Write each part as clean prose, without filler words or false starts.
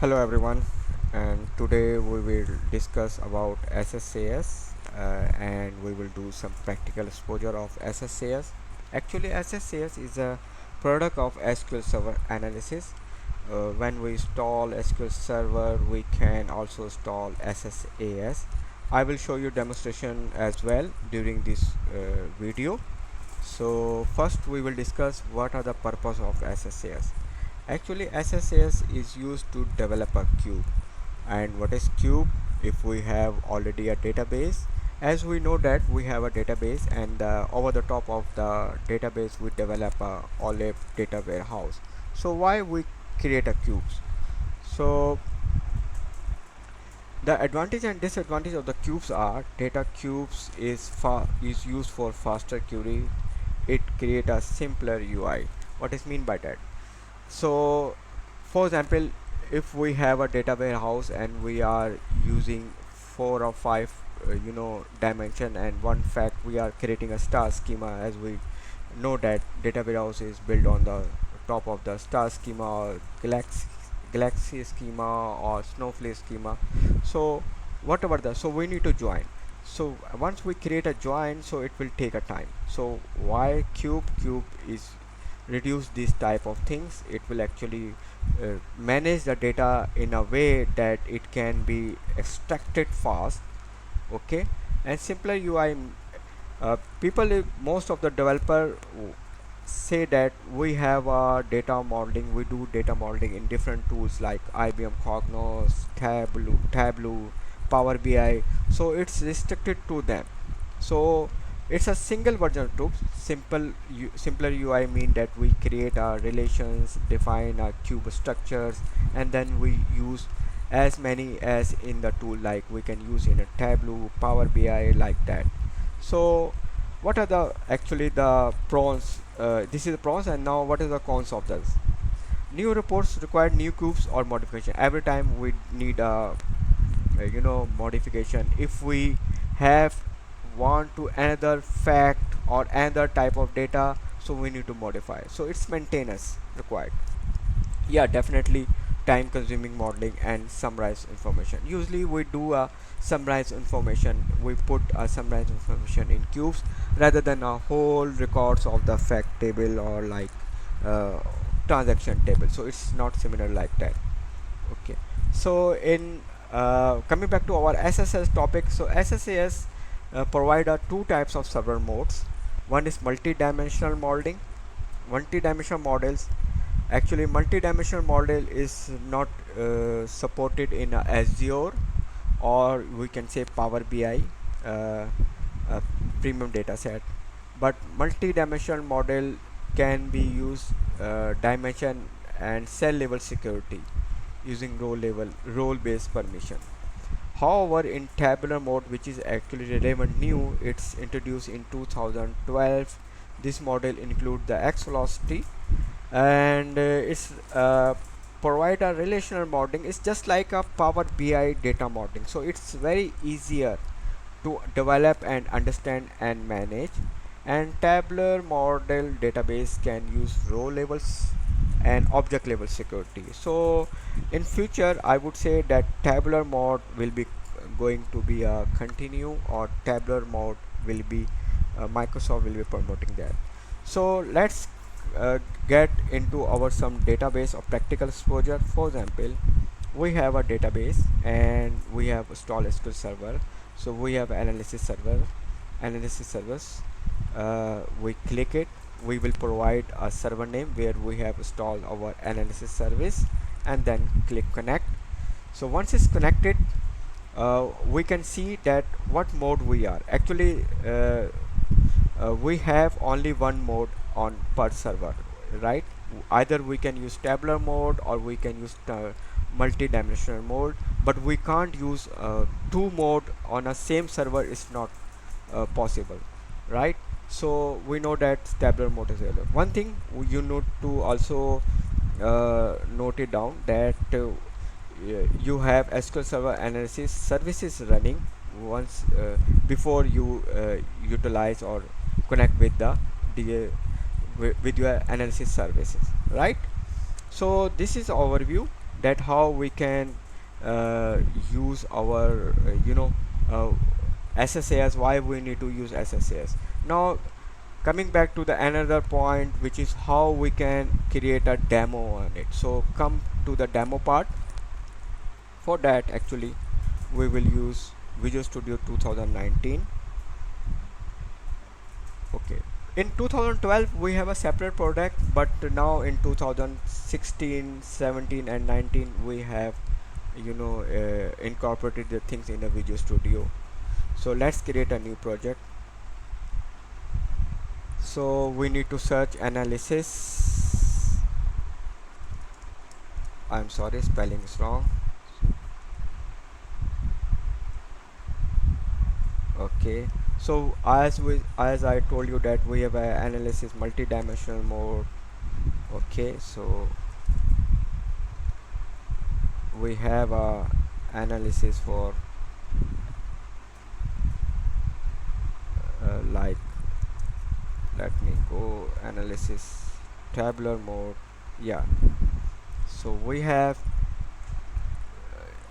Hello everyone, and today we will discuss about SSAS and we will do some practical exposure of SSAS. Actually, SSAS is a product of SQL Server analysis. When we install SQL Server, we can also install SSAS. I will show you demonstration as well during this video. So first we will discuss what are the purpose of SSAS. Actually, SSAS is used to develop a cube. And what is cube? If we have already a database, as we know that we have a database, and over the top of the database we develop a OLAP data warehouse. So why we create a cubes? So the advantage and disadvantage of the cubes are data cubes is used for faster query. It create a simpler UI. What is mean by that? So for example, if we have a data warehouse and we are using 4 or 5 dimension, and one fact we are creating a star schema, as we know that data warehouse is built on the top of the star schema or galaxy schema or snowflake schema. So whatever the, so we need to join. So once we create a join, so it will take a time. So why cube is reduce these type of things. It will actually manage the data in a way that it can be extracted fast. Okay, and simpler UI. Most of the developer say that we have data modeling. We do data modeling in different tools like IBM Cognos, Tableau, Power BI. So it's restricted to them. So it's a single version of tools. Simpler UI mean that we create our relations, define our cube structures, and then we use as many as in the tool, like we can use in a Tableau, Power BI, like that. So what are the actually the pros? This is the pros, and now what is the cons of this? New reports require new cubes or modification every time we need a modification. If we have want to another fact or another type of data, so we need to modify, so it's maintenance required. Yeah, definitely time consuming modeling and summarize information. Usually we do a summarize information, we put a summarize information in cubes rather than a whole records of the fact table or like uh, transaction table. So it's not similar like that. Okay, so in coming back to our SSAS topic, so SSAS provide two types of server modes. One is multi-dimensional modeling. Multi-dimensional models, actually multi-dimensional model is not supported in Azure, or we can say Power BI uh, premium data set, but multi-dimensional model can be used dimension and cell level security using role based permission. However, in tabular mode, which is actually relevant new, it's introduced in 2012. This model includes the X velocity, and it's provide a relational modeling. It's just like a Power BI data modeling, so it's very easier to develop and understand and manage. And tabular model database can use row levels and object level security. So in future I would say that tabular mode will be going to be a continue, or tabular mode will be Microsoft will be promoting that. So let's uh, get into our some database or practical exposure. For example, we have a database and we have installed SQL server. So we have analysis servers. We click it, we will provide a server name where we have installed our analysis service, and then click connect. So once it's connected, we can see that what mode we are actually we have only one mode on per server, right? Either we can use tabular mode or we can use multi-dimensional mode, but we can't use two mode on a same server. Is not possible, right? So we know that tabular mode is available. One thing you need to also note it down, that you have SQL Server analysis services running once before you utilize or connect with the with your analysis services, right? So this is overview. that how we can uh, use our uh, SSAS, why we need to use SSAS. Now coming back to the another point, which is how we can create a demo on it. So come to the demo part. For that actually we will use Visual Studio 2019. Okay, in 2012 we have a separate product, but now in 2016, 17 and 19 we have incorporated the things in a Visual Studio. So let's create a new project. So we need to search analysis. I'm sorry, spelling is wrong. Okay, so as I told you that we have a analysis multi-dimensional mode. Okay, so we have a analysis for like, let me go analysis tabular mode. Yeah, so we have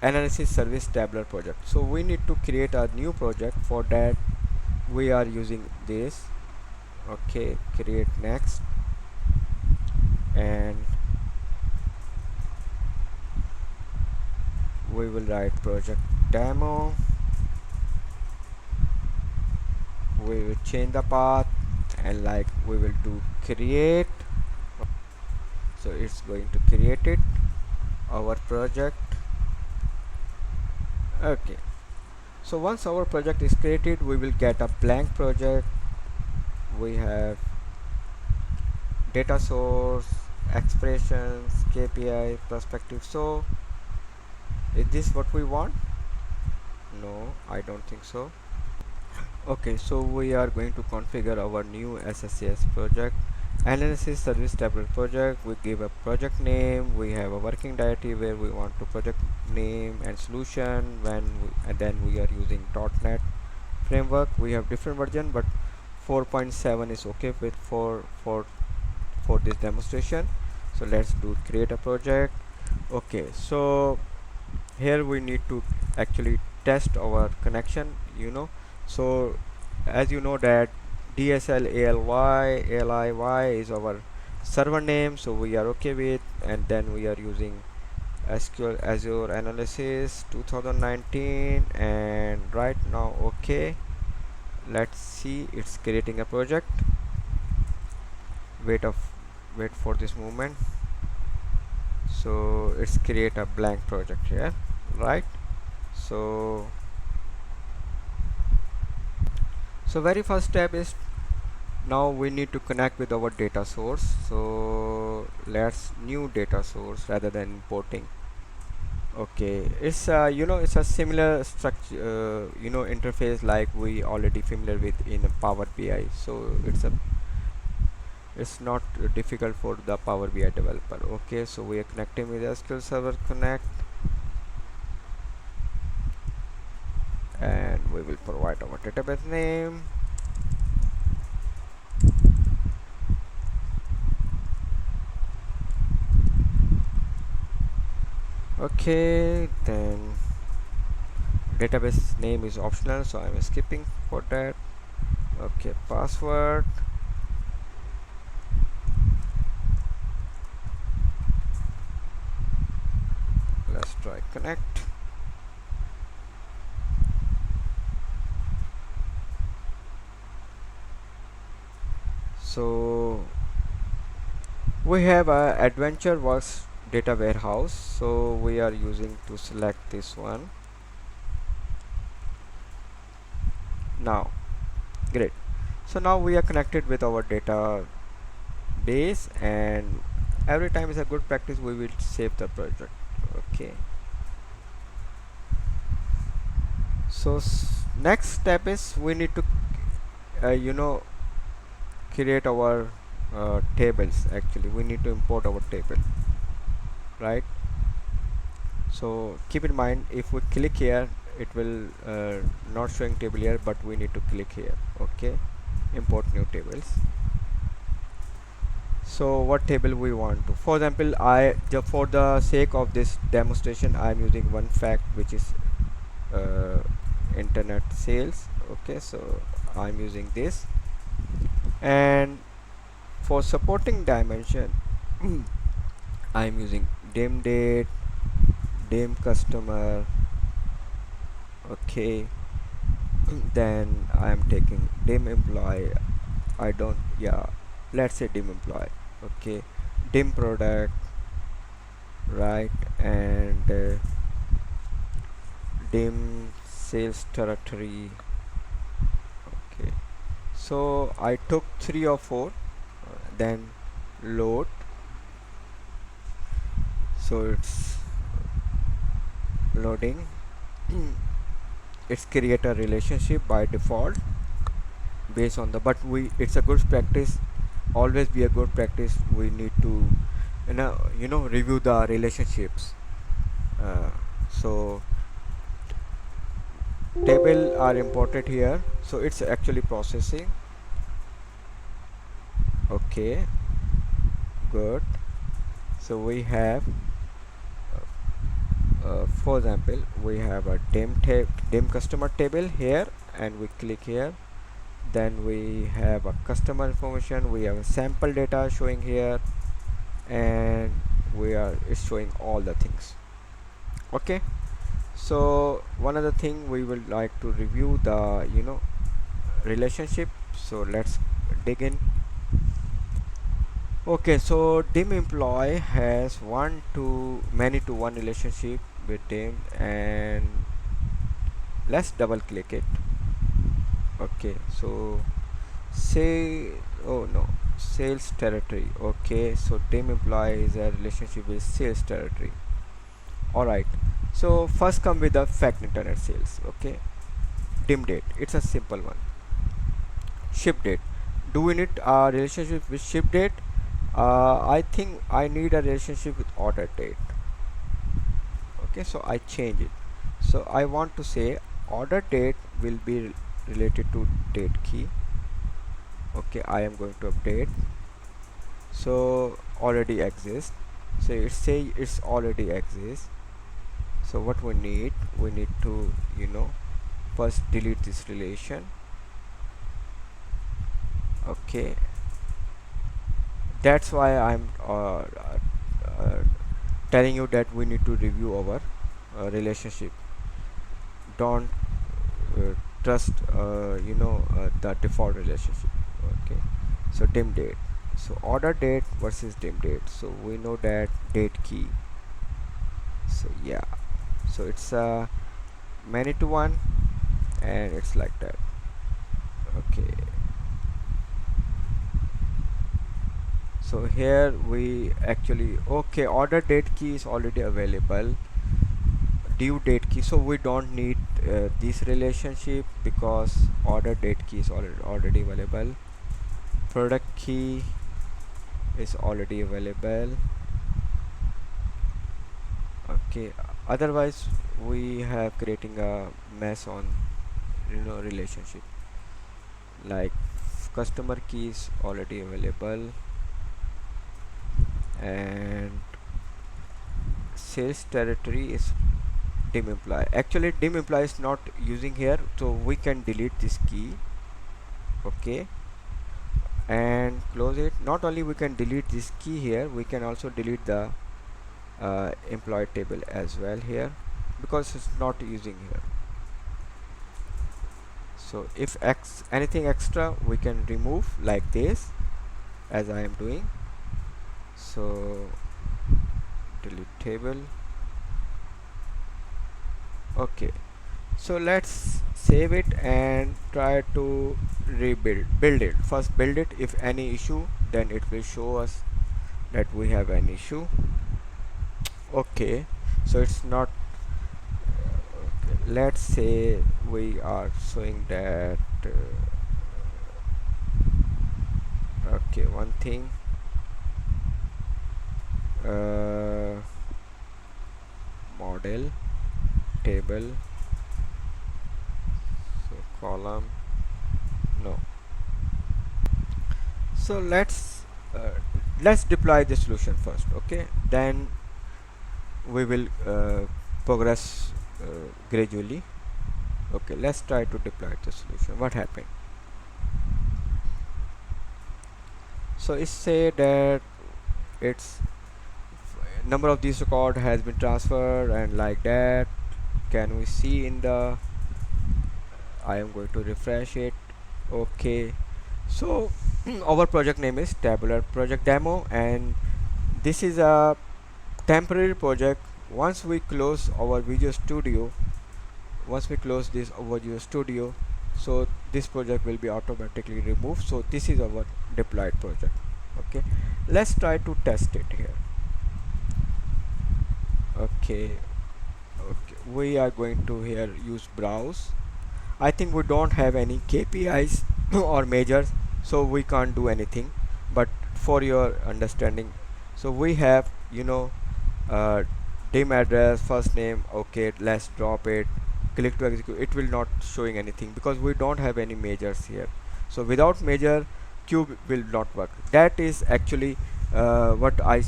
analysis service tabular project. So we need to create a new project. For that we are using this. Okay, create next, and we will write project demo. We will change the path, and like we will do create. So it's going to create it, our project. Okay, so once our project is created, we will get a blank project. We have data source, expressions, KPI, perspective. So is this what we want? No, I don't think so. Okay, so we are going to configure our new SSAS project, analysis service tablet project. We give a project name, we have a working directory where we want to project name and solution, and then we are using .NET framework. We have different version, but 4.7 is okay with for this demonstration. So let's do create a project. Okay, so here we need to actually test our connection, so as you know that DSL ALY is our server name, so we are okay with, and then we are using SQL Azure Analysis 2019, and right now okay, let's see, it's creating a project. Wait for this movement. So it's create a blank project here, right? So very first step is, now we need to connect with our data source. So let's new data source rather than importing. Okay, it's it's a similar structure, interface like we already familiar with in Power BI. So it's not difficult for the Power BI developer. Okay, so we are connecting with SQL Server Connect, and we will provide our database name. Okay, then database name is optional, so I'm skipping for that. Okay, password. Let's try connect. So we have a adventure works data warehouse, so we are using to select this one. Now great, so now we are connected with our data base, and every time is a good practice we will save the project. Okay, so next step is we need to create our tables. Actually we need to import our table, right? So keep in mind, if we click here it will not showing table here, but we need to click here. Okay, import new tables. So what table we want to, for example, for the sake of this demonstration I'm using one fact, which is uh, internet sales. Okay, so I'm using this. And for supporting dimension I'm using dim date, dim customer. Okay, then I'm taking dim employee. I don't, yeah, let's say dim employee. Okay, dim product, right? And dim sales territory. Okay, so I took 3 or 4, then load. So it's loading. It's create a relationship by default based on the, but we, it's a good practice, always be a good practice, we need to review the relationships. uh, so table are imported here, so it's actually processing. Okay, good. So we have for example we have a dim customer table here, and we click here. Then we have a customer information, we have a sample data showing here, and we are, it's showing all the things. Okay, so one other thing we would like to review the relationship. So let's dig in. Okay, so dim employee has one to many to one relationship with dim, and let's double click it. Okay, so say, oh no, sales territory. Okay, so dim employee is a relationship with sales territory. All right, so first come with the fact internet sales. Okay, dim date, it's a simple one. Ship date, do we need a relationship with ship date? I think I need a relationship with order date. Okay, so I change it. So I want to say order date will be related to date key. Okay, I am going to update. So already exists, so it say it's already exists. So what we need to first delete this relation. Okay, that's why I'm uh, telling you that we need to review our relationship. Don't trust the default relationship. Okay, so dim date, so order date versus dim date, so we know that date key. So yeah, so it's many to one, and it's like that. Okay, so here we actually, okay, order date key is already available, due date key, so we don't need this relationship because order date key is already available. Product key is already available. Okay, otherwise we have creating a mess on relationship, like customer key is already available, and sales territory is dim employee. Actually dim employee is not using here, so we can delete this key. Okay, and close it. Not only we can delete this key here, we can also delete the employee table as well here, because it's not using here. So if anything extra we can remove like this, as I am doing. So delete table. Okay, so let's save it and try to build it. First build it. If any issue, then it will show us that we have an issue. Okay, so it's not okay. Let's say we are showing that okay, one thing, model table, so column, no. So let's let's deploy the solution first, okay, then we will progress gradually. Okay, let's try to deploy the solution. What happened? So it say that its number of these record has been transferred and like that. Can we see in the, I am going to refresh it. Okay, so our project name is Tabular Project Demo, and this is a temporary project. Once we close our Visual Studio, once we close this our Visual Studio, so this project will be automatically removed. So this is our deployed project. Okay, let's try to test it here. Okay, okay, we are going to here use browse. I think we don't have any KPIs or measures, so we can't do anything. But for your understanding, so we have, uh, dim address, first name. Okay, let's drop it. Click to execute. It will not showing anything because we don't have any measures here. So without measure, cube will not work. That is actually what I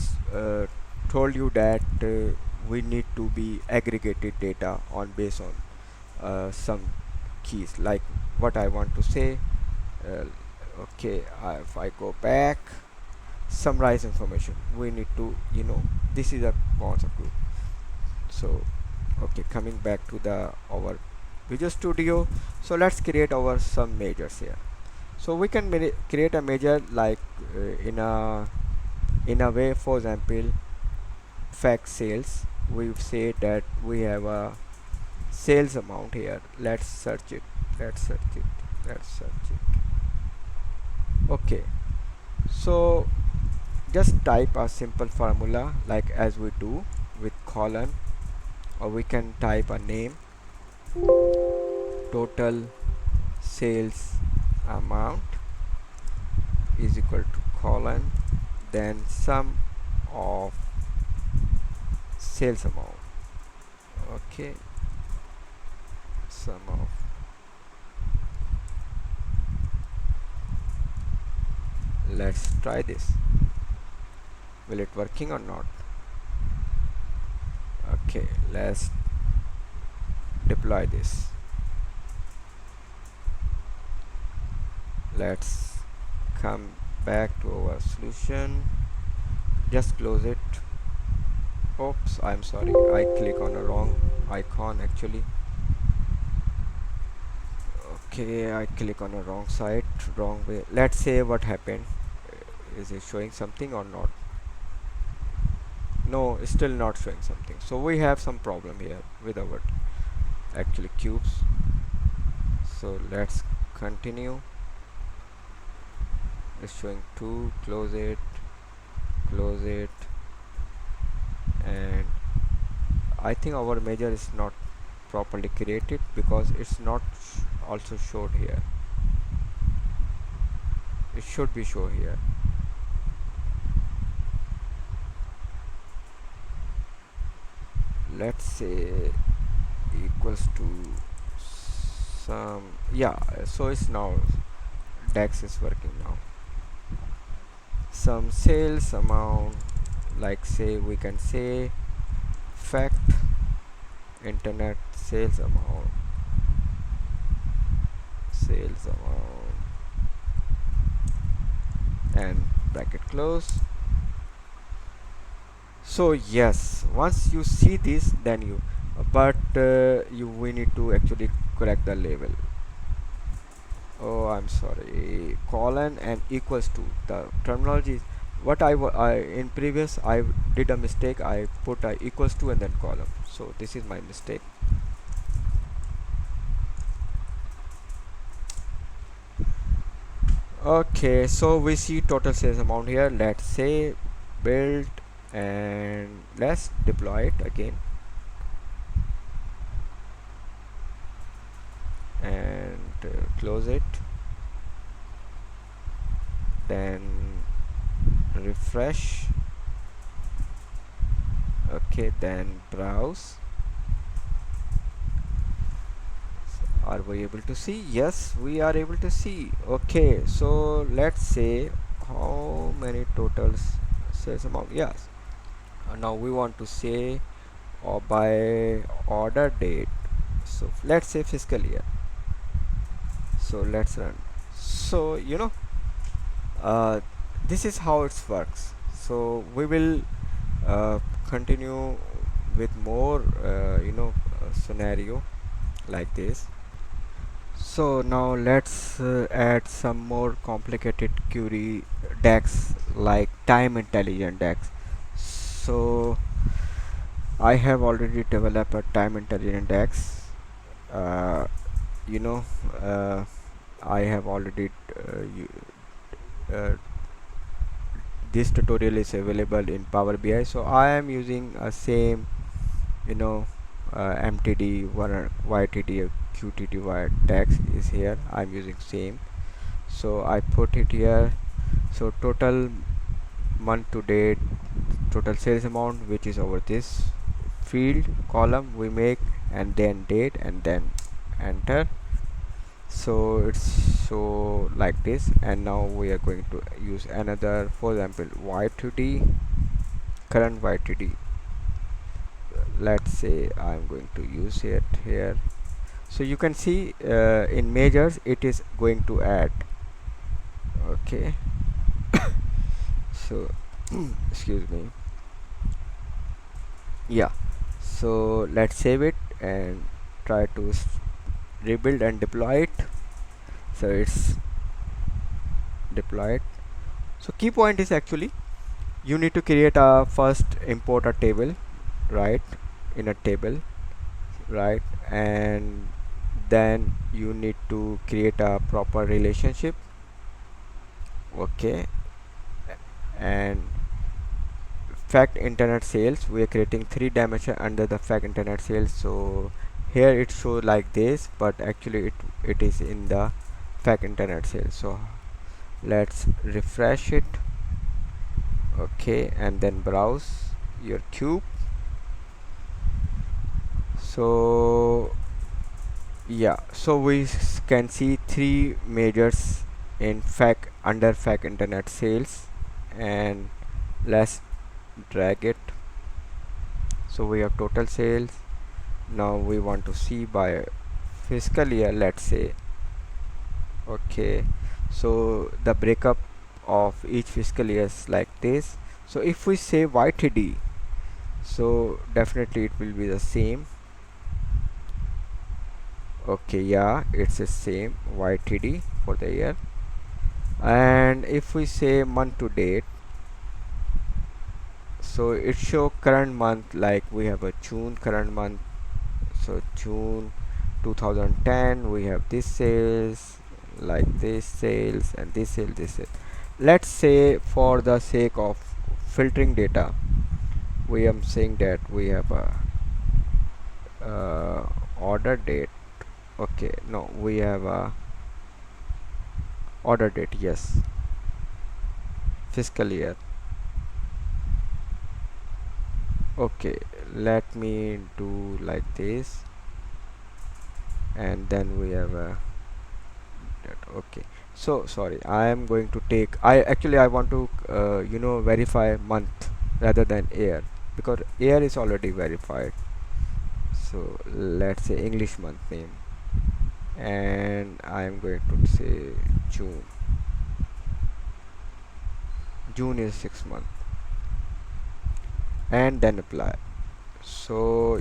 told you, that we need to be aggregated data on based on some keys, like what I want to say. uh, okay, if I go back, summarize information, we need to, this is a concept group. So okay, coming back to the our Visual Studio, so let's create our some measures here. So we can create a measure like in a way. For example, fact sales, we say that we have a sales amount here. Let's search it, let's search it, let's search it. Okay, so just type a simple formula like as we do with colon, or we can type a name, total sales amount is equal to colon, then sum of sales amount. Okay, sum of, let's try this. Will it working or not? Okay, let's deploy this. Let's come back to our solution, just close it. Oops, I'm sorry, I click on a wrong icon actually. Okay, I click on a wrong site, wrong way. Let's say what happened. Is it showing something or not? No, it's still not showing something. So we have some problem here with our actually cubes. So let's continue. It's showing 2, close it, and I think our measure is not properly created because it's not also showed here. It should be shown here. Let's say equals to some, yeah, so it's now DEX is working now. Some sales amount, like say we can say fact internet sales amount, and bracket close. So yes, once you see this, then you but we need to actually correct the label. Oh, I'm sorry, colon and equals to the terminology. What I in previous I did a mistake. I put a equals to and then column, so this is my mistake. Okay, so we see total sales amount here. Let's say build, and let's deploy it again, and close it, then refresh. Okay, then browse. Are we able to see? Yes, we are able to see. Okay, so let's say how many totals sales amount. Yes, now we want to say or by order date, so let's say fiscal year. So let's run. So uh, this is how it works. So we will uh, continue with more scenario like this. So now let's add some more complicated query DAX, like time intelligent DAX. So I have already developed a time intelligent DAX. uh, you know uh, I have already uh, this tutorial is available in Power BI, so I am using a same you know MTD YTD QTD text is here. I'm using same, so I put it here. So total month to date, total sales amount, which is over this field column we make, and then date, and then enter. So it's so like this, and now we are going to use another, for example, YTD, current YTD. Let's say I'm going to use it here. So you can see in measures it is going to add. Okay. So excuse me. Yeah, so let's save it and try to rebuild and deploy it. So it's deployed. So key point is actually you need to create a first import a table, right, in a table, right, and then you need to create a proper relationship. Okay, and fact internet sales, we are creating three dimension under the fact internet sales. So here it shows like this, but actually it is in the fact internet sales. So let's refresh it. Okay, and then browse your cube. So yeah, so we can see three measures in fact under fact internet sales, and let's drag it. So we have total sales. Now we want to see by fiscal year, let's say. Okay, so the breakup of each fiscal year is like this. So if we say YTD, so definitely it will be the same. Okay, yeah, it's the same YTD for the year. And if we say month to date, so it show current month, like we have a June current month. So June 2010, we have this sales, like this sales, and this sale, this sale. Let's say for the sake of filtering data, we am saying that we have a order date. Okay, no, we have a order date, yes, fiscal year. Okay, let me do like this, and then we have a okay. So sorry, I am going to take, I want to verify month rather than year, because year is already verified. So let's say English month name, and I am going to say June. June is 6 month, and then apply. So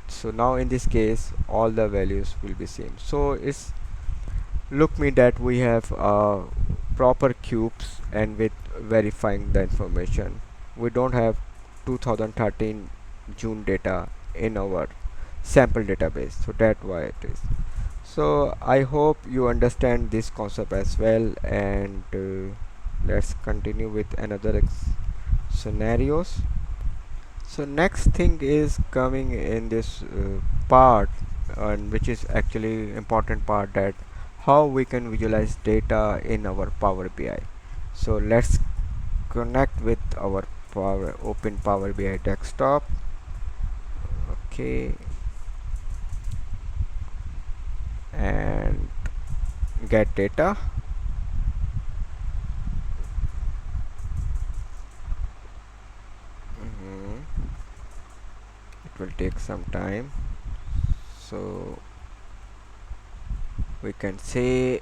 so now in this case all the values will be same. So it's look me that we have proper cubes, and with verifying the information, we don't have 2013 June data in our sample database, so that's why it is. So I hope you understand this concept as well, and let's continue with another scenarios. So next thing is coming in this part, and which is actually important part, that how we can visualize data in our Power BI. So let's connect with our open Power BI desktop. Okay, and get data. will take some time. So we can say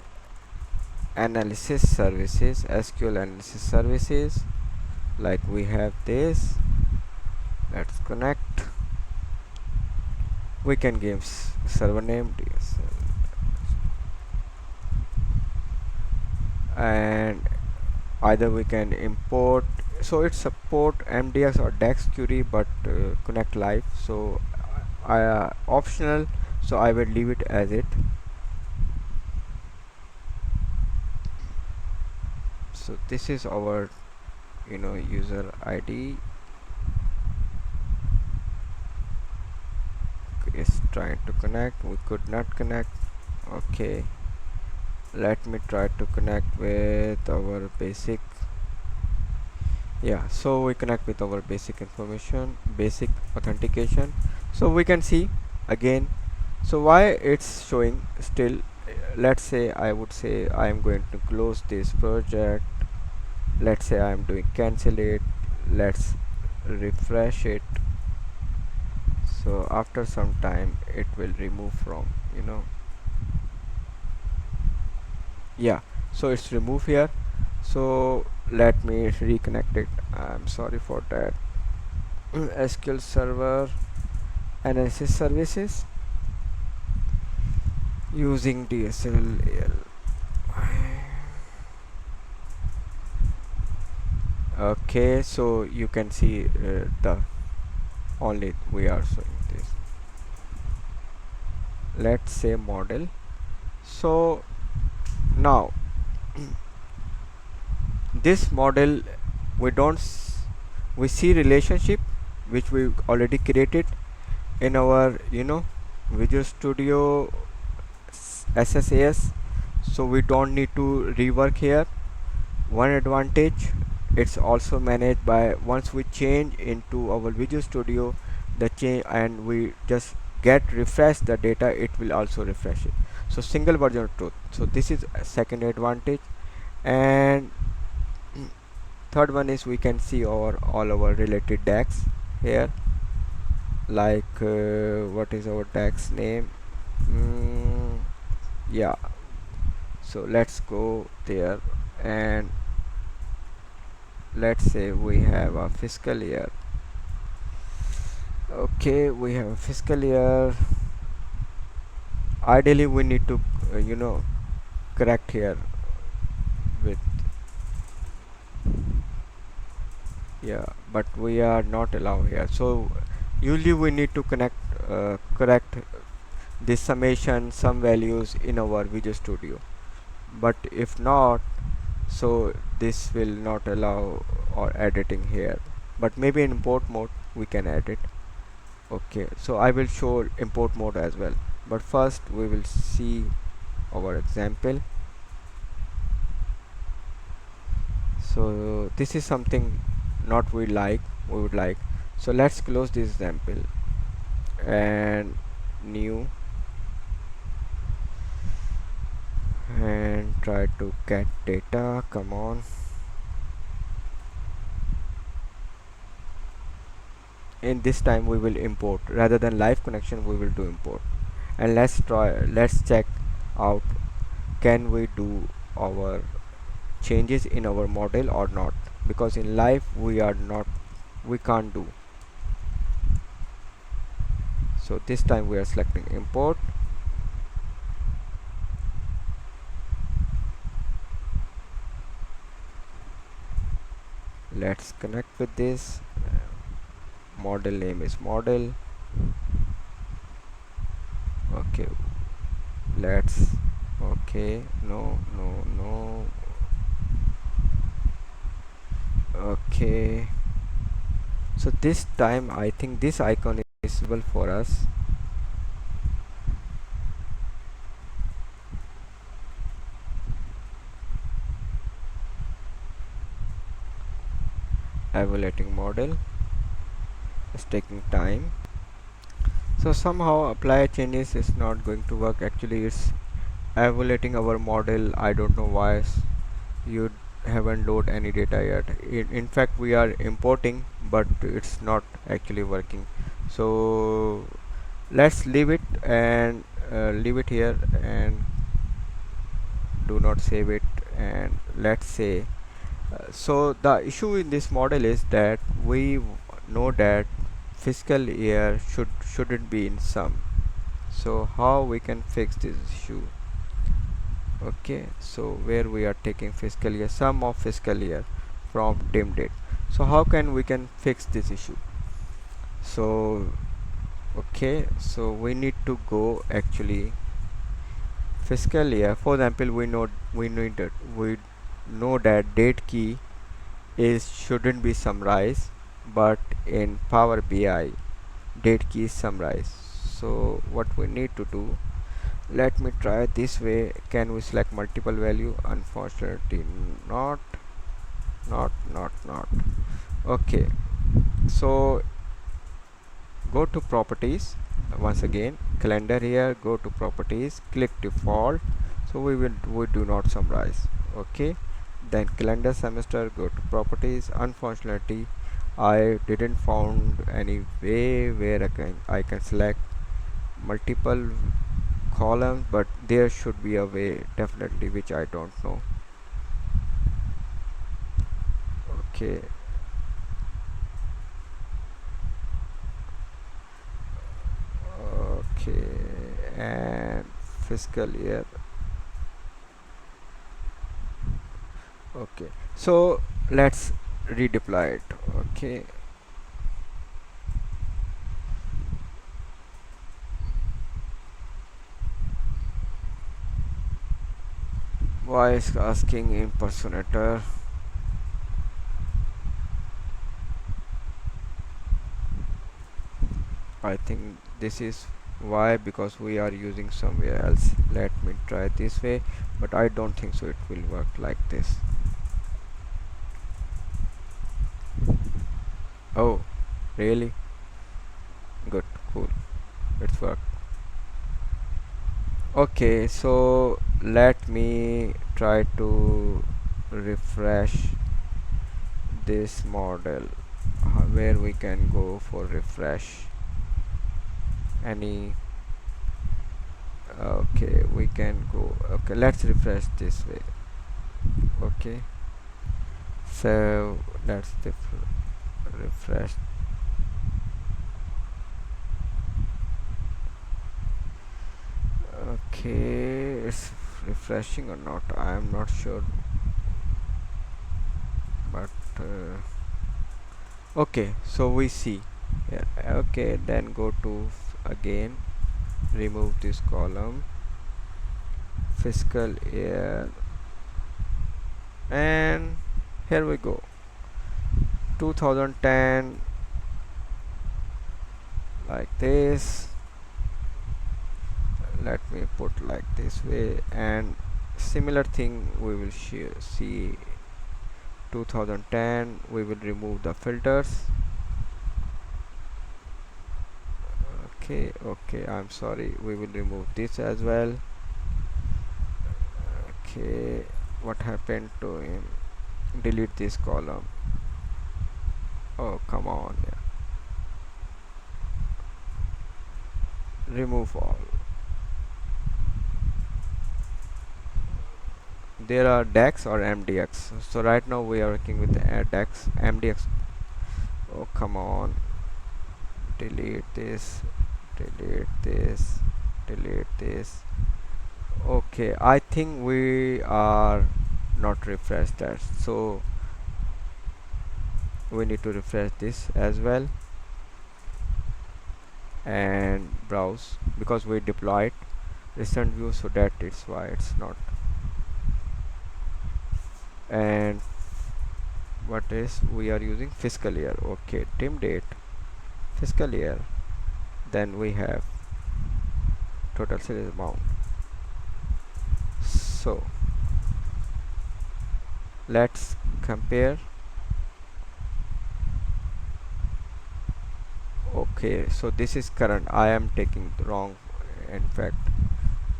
analysis services, SQL analysis services, like we have this. Let's connect. We can give server name DSL, and either we can import, so it support MDX or DAX query, but connect live, so optional, so I will leave it as it. So this is our user ID is trying to connect. We could not connect. Okay, let me try to connect with our basic. Yeah, so we connect with our basic information, basic authentication. So we can see again, so why it's showing still. Let's say I would say I am going to close this project. Let's say I am doing cancel it. Let's refresh it. So after some time it will remove from yeah, so it's removed here. So let me reconnect it. I'm sorry for that. SQL server analysis services using DSL. Okay, so you can see the only we are showing this. Let's say model. So now this model, we don't we see relationship which we already created in our Visual Studio SSAS, so we don't need to rework here. One advantage, it's also managed by, once we change into our Visual Studio, the change and we just get refresh the data, it will also refresh it. So single version of truth. So this is a second advantage. And third one is we can see all our related DAX here, like what is our DAX name. Yeah, so let's go there, and let's say we have a fiscal year. Okay, we have a fiscal year. Ideally we need to correct here with, yeah, but we are not allowed here. So usually we need to correct this summation, some values in our Visual Studio, but if not, so this will not allow or editing here, but maybe in import mode we can edit. Okay, so I will show import mode as well, but first we will see our example. So this is something not we would like. So let's close this example and new, and try to get data. Come on. In this time we will import, rather than live connection we will do import. And let's check out, can we do our changes in our model or not, because in live we can't do. So this time we are selecting import. Let's connect with this. Model name is model. Okay, let's, okay, no, okay. So this time I think this icon is visible for us. Evaluating model is taking time. So somehow apply changes is not going to work. Actually it's evaluating our model. I don't know why you haven't load any data yet. In fact we are importing, but it's not actually working. So let's leave it and leave it here and do not save it, and let's say so the issue in this model is that we know that fiscal year shouldn't be in sum. So how we can fix this issue? Okay, so where we are taking fiscal year, sum of fiscal year from dim date. So how can we can fix this issue? So okay, so we need to go actually fiscal year. For example, we know that date key is shouldn't be summarized, but in Power BI date key is summarized. So what we need to do, let me try this way. Can we select multiple value? Unfortunately not. Not Okay, so go to properties once again, calendar here, go to properties, click default. So we do not summarize. Okay, then calendar semester, go to properties. Unfortunately I didn't found any way where I can select multiple columns, but there should be a way definitely, which I don't know. Okay, okay, and fiscal year. Okay, so let's redeploy it. Okay, why is asking impersonator? I think this is why, because we are using somewhere else. Let me try this way, but I don't think so it will work like this. Oh, really? Good, cool, it's worked. Okay, so let me try to refresh this model. Where we can go for refresh? Any? Okay, we can go. Okay, let's refresh this way. Okay, so let's refresh. Okay, it's refreshing or not, I am not sure, but okay, so we see. Yeah, okay, then go to again, remove this column, fiscal year, and here we go, 2010, like this. Let me put like this way, and similar thing we will see 2010. We will remove the filters. Okay, okay, I'm sorry, we will remove this as well. Okay, what happened to him? Delete this column. Oh, come on, yeah. Remove all. There are DAX or MDX, so right now we are working with the DAX. MDX, oh come on, delete this, delete this, delete this. Okay, I think we are not refreshed that, so we need to refresh this as well and browse, because we deployed recent view, so that is why it's not. And what is we are using? Fiscal year. Okay, dim date, fiscal year, then we have total sales amount. So let's compare. Okay, so this is current, I am taking the wrong in fact,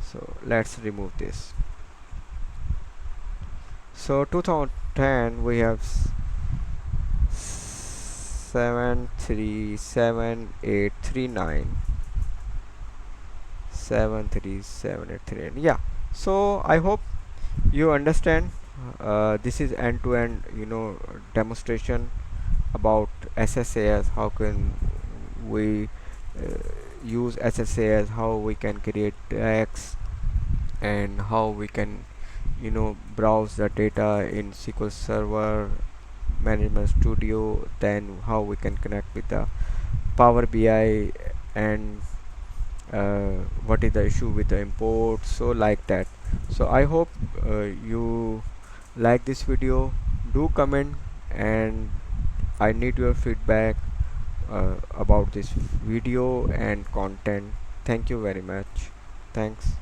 so let's remove this. So 2010 we have 737839737373839. Yeah, so I hope you understand. This is end-to-end, demonstration about SSAS. How can we uh, use SSAS, how we can create tags, and how we can browse the data in SQL Server Management Studio, then how we can connect with the Power BI, and what is the issue with the import, so like that. So I hope you like this video. Do comment, and I need your feedback about this video and content. Thank you very much. Thanks.